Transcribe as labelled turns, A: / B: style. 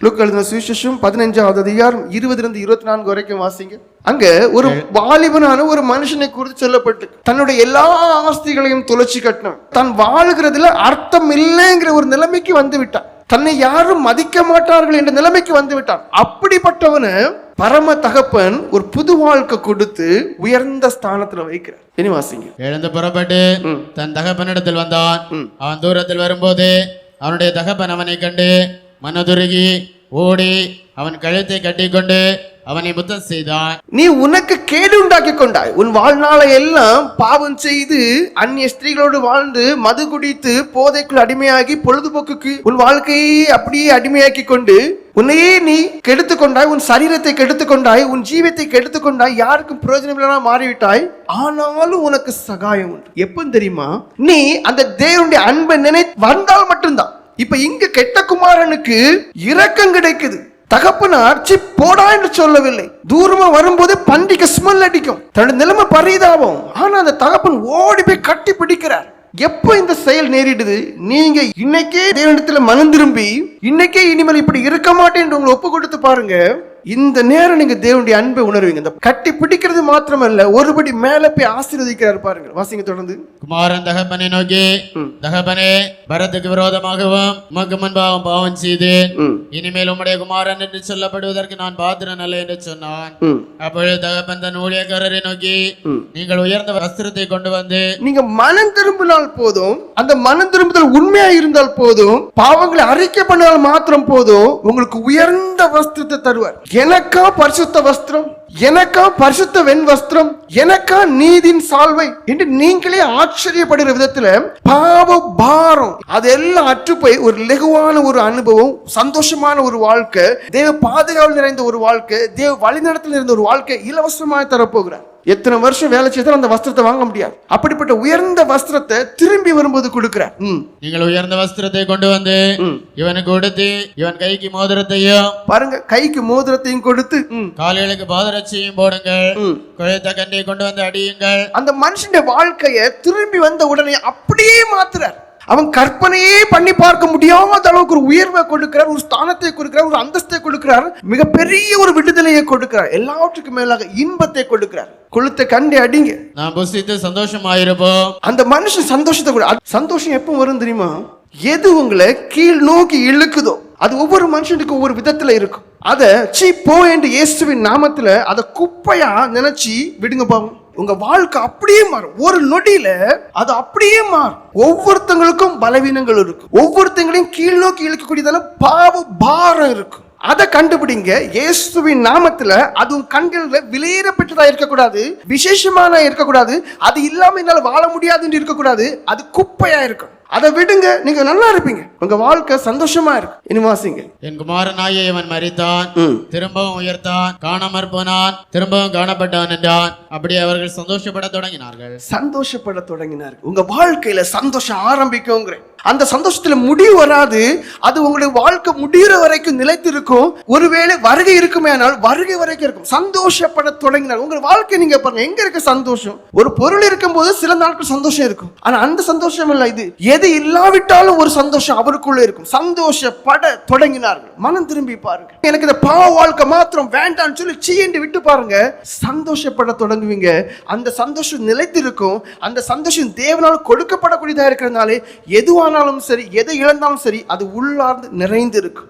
A: லூக்கா எழுதின சுவிசேஷம் 15வது அதிகாரம் 20-24 வரைக்கும் வாசிங்க. அங்க ஒரு வாலிபனான ஒரு மனுஷனை குறித்து சொல்லப்பட்டு, தன்னுடைய எல்லா ஆஸ்திகளையும் தொலைச்சு கட்டினான். தான் வாழுகிறதுல அர்த்தம் இல்லைங்கிற ஒரு நிலைமைக்கு வந்து விட்டான். தன்னை யாரும் மதிக்க மாட்டார்கள் என்ற நிலைமைக்கு வந்து விட்டான். அப்படிப்பட்டவனு பரம தகப்பன் ஒரு புது வாழ்க்கை கொடுத்து உயர்ந்த ஸ்தானத்துல வைக்கிறார். இனி வாசிங்க.
B: எழுந்து புறப்பட்டு தன் தகப்பனிடத்தில் வந்தான். அவன் தூரத்தில் வரும்போது அவனுடைய தகப்பன் அவனை கண்டு மனதுருகி ஓடி அவன் கழுத்தை கட்டிக்கொண்டு அவனை முத்தம் செய்தான்.
A: நீ உனக்கு கேடு உண்டாக்கி கொண்டாய். உன் வாழ்நாளை எல்லாம் பாவம் செய்து அந்நிய ஸ்திரீகளோடு வாழ்ந்து மது குடித்து போதைக்குள் அடிமையாகி பொழுதுபோக்குக்கு உன் வாழ்க்கையை அப்படியே அடிமையாக்கி கொண்டு உன்னையே நீ கெடுத்து கொண்டாய். உன் சரீரத்தை கெடுத்து கொண்டாய். உன் ஜீவத்தை கெடுத்து கொண்டாய். யாருக்கும் பிரயோஜனம் இல்லாம மாறிவிட்டாய். ஆனாலும் உனக்கு சகாயம் உண்டு. எப்ப தெரியுமா? நீ அந்த தேவனுடைய அன்பை நினை வந்தால் மட்டும்தான். இப்ப இங்க கெட்ட குமாரனுக்கு இரக்கம் கிடைக்குது. தகப்பனார் போடா என்று சொல்லவில்லை. தூரமா வரும்போது பண்டிகை ஸ்மெல் அடிக்கும். தன்னுடைய நிலைமை பரிதாபம். ஆனா அந்த தகப்பன் ஓடி போய் கட்டி பிடிக்கிறார். எப்போ இந்த செயல் நேரிடுது? நீங்க இன்னைக்கே தேவனிடத்துல மனம் திரும்பி இன்னைக்கே இனிமேல் இப்படி இருக்க மாட்டேன் என்று உங்களை ஒப்பு கொடுத்து பாருங்க. இந்த நேரம் நீங்க தேவனுடைய அன்பை உணர்வீங்க. இந்த கட்டி பிடிக்கிறது மாத்திரமல்ல, ஒருபடி மேல போய் ஆசீர்வதிக்கிறார் பாருங்க. வாசிங்க தொடர்ந்து.
B: குமாரன் தகப்பனை நோக்கி, தகப்பனே, பரத்துக்கு விரோதமாகவும் உமக்கு முன்பாகவும் பாவம் செய்தேன். இனிமேல் உம்முடைய குமாரன் என்று சொல்லப்படுவதற்கு நான் பாத்திரன் அல்ல என்று சொன்னான். அப்பொழுது தகப்பன் தன் ஊழியக்காரரை நோக்கி, நீங்கள் உயர்ந்த வஸ்திரத்தை கொண்டு வந்து
A: நீங்க மனம் திரும்பினால் போதும். அந்த மனம் திரும்புதல் உண்மையா இருந்தால் போதும். பாவங்களை அறிக்கை பண்ணால் மாத்திரம் போதும். உங்களுக்கு உயர்ந்த வஸ்திரத்தை தருவார். எனக்கா பரிசுத்த வஸ்திரம், எனக்கா பரிசுத்த வெண் வஸ்திரம், எனக்கா நீதின் சால்வை என்று நீங்களே ஆச்சரியப்படுகிற விதத்துல பாவ பாரம் அதெல்லாம் அற்று போய் ஒரு லெகுவான ஒரு அனுபவம், சந்தோஷமான ஒரு வாழ்க்கை, தேவ பாதுகாவல் நிறைந்த ஒரு வாழ்க்கை, தேவ வழிநடத்தல் நிறைந்த ஒரு வாழ்க்கை இலவசமாக தரப்போகிறார். எத்தனை வருஷம் வேலை செய்தாலும் அந்த வஸ்திரத்தை வாங்க முடியாது. அப்படிப்பட்ட உயர்ந்த வஸ்திரத்தை திரும்பி வரும்போது கொடுக்கிறார்.
B: நீங்கள் உயர்ந்த வஸ்திரத்தை கொண்டு வந்து இவனுக்கு கொடுத்து இவன் கைக்கு மோதிரத்தையும்
A: பாருங்க, கைக்கு மோதிரத்தையும் கொடுத்து
B: கால்களுக்கு பாதரட்சியும் போடுங்கள். குழைத்த கண்டையை கொண்டு வந்து அடியுங்கள்.
A: அந்த மனுஷனுடைய வாழ்க்கையை திரும்பி வந்த உடனே அப்படியே மாத்துறார். அவன் கற்பனையே பண்ணி பார்க்க முடியாத அளவுக்கு ஒரு உயர்வை கொடுக்கிறார், ஒரு ஸ்தானத்தை கொடுக்கிறார், ஒரு அந்தஸ்தை கொடுக்கிறார், மிகப்பெரிய ஒரு விடுதலையை கொடுக்கிறார், எல்லாவற்றுக்கும் மேலாக இன்பத்தை கொடுக்கிறார். கொளுத்த கண்டை அடிங்க,
B: நான் புசித்து சந்தோஷமாயிருப்போம்.
A: அந்த மனுஷன் சந்தோஷத்தை கூட. சந்தோஷம் எப்போ வரும் தெரியுமா? எது உங்களை கீழ் நோக்கி இழுக்குதோ அது ஒவ்வொரு மனுஷனுக்கு ஒவ்வொரு விதத்துல இருக்கும். அதை போ என்று இயேசுவின் நாமத்துல அதை குப்பையா நினைச்சு விடுங்க பாவம். உங்க வாழ்க்கை அப்படியே மாறும். ஒரு நொடியில அது அப்படியே மாறும். ஒவ்வொருத்தங்களுக்கும் பலவீனங்கள் இருக்கும். ஒவ்வொருத்தங்களையும் கீழ் நோக்கி இழுக்கக்கூடியதான பாவ பாரம் இருக்கும். அதை கண்டுபிடிங்க. இயேசுவின் நாமத்துல அதுவும் கண்கள்ல விலையேற பெற்றதா இருக்கக்கூடாது, விசேஷமான இருக்கக்கூடாது, அது இல்லாம என்னால வாழ முடியாதுன்னு இருக்கக்கூடாது. அது குப்பையா இருக்கும். அதை விடுங்க, நீங்க நல்லா இருப்பீங்க. உங்க வாழ்க்கை சந்தோஷமா இருக்கு. இனி வாசிங்க.
B: என் குமாரனாகிய இவன் மரித்தான், திரும்பவும் உயர்த்தான், காணாமற் போனான், திரும்பவும் காணப்பட்டான் என்றான். அப்படி அவர்கள் சந்தோஷப்பட தொடங்கினார்கள்.
A: சந்தோஷப்பட தொடங்கினார்கள். உங்க வாழ்க்கையில சந்தோஷம் ஆரம்பிக்கும்ங்கிற அந்த சந்தோஷத்துல முடிவு வராது. அது உங்களுடைய வாழ்க்கை முடிகிற வரைக்கும் நிலைத்து இருக்கும். ஒருவேளை வருகை இருக்குமே, ஆனால் வருகை வரைக்கும் இருக்கும். சந்தோஷப்பட தொடங்கினார். உங்க வாழ்க்கை நீங்க பாருங்க, எங்க இருக்க சந்தோஷம்? ஒரு பொருள் இருக்கும் போது சில நாட்கள் சந்தோஷம் இருக்கும். ஆனா அந்த சந்தோஷம் இல்ல இது. எது இல்லாவிட்டாலும் ஒரு சந்தோஷம் அவருக்குள்ள இருக்கும். சந்தோஷப்பட தொடங்கினார்கள். மனம் திரும்பி பாருங்க. எனக்கு இந்த பாவ வாழ்க்கை மாத்திரம் வேண்டாம்னு சொல்லி சீண்டு விட்டு பாருங்க, சந்தோஷப்பட தொடங்குவீங்க. அந்த சந்தோஷம் நிலைத்து இருக்கும். அந்த சந்தோஷம் தேவனால் கொடுக்கப்படக்கூடியதா இருக்கிறதுனாலே எதுவானாலும் சரி, எதை இழந்தாலும் சரி, அது உள்ளார்ந்து நிறைந்து இருக்கும்.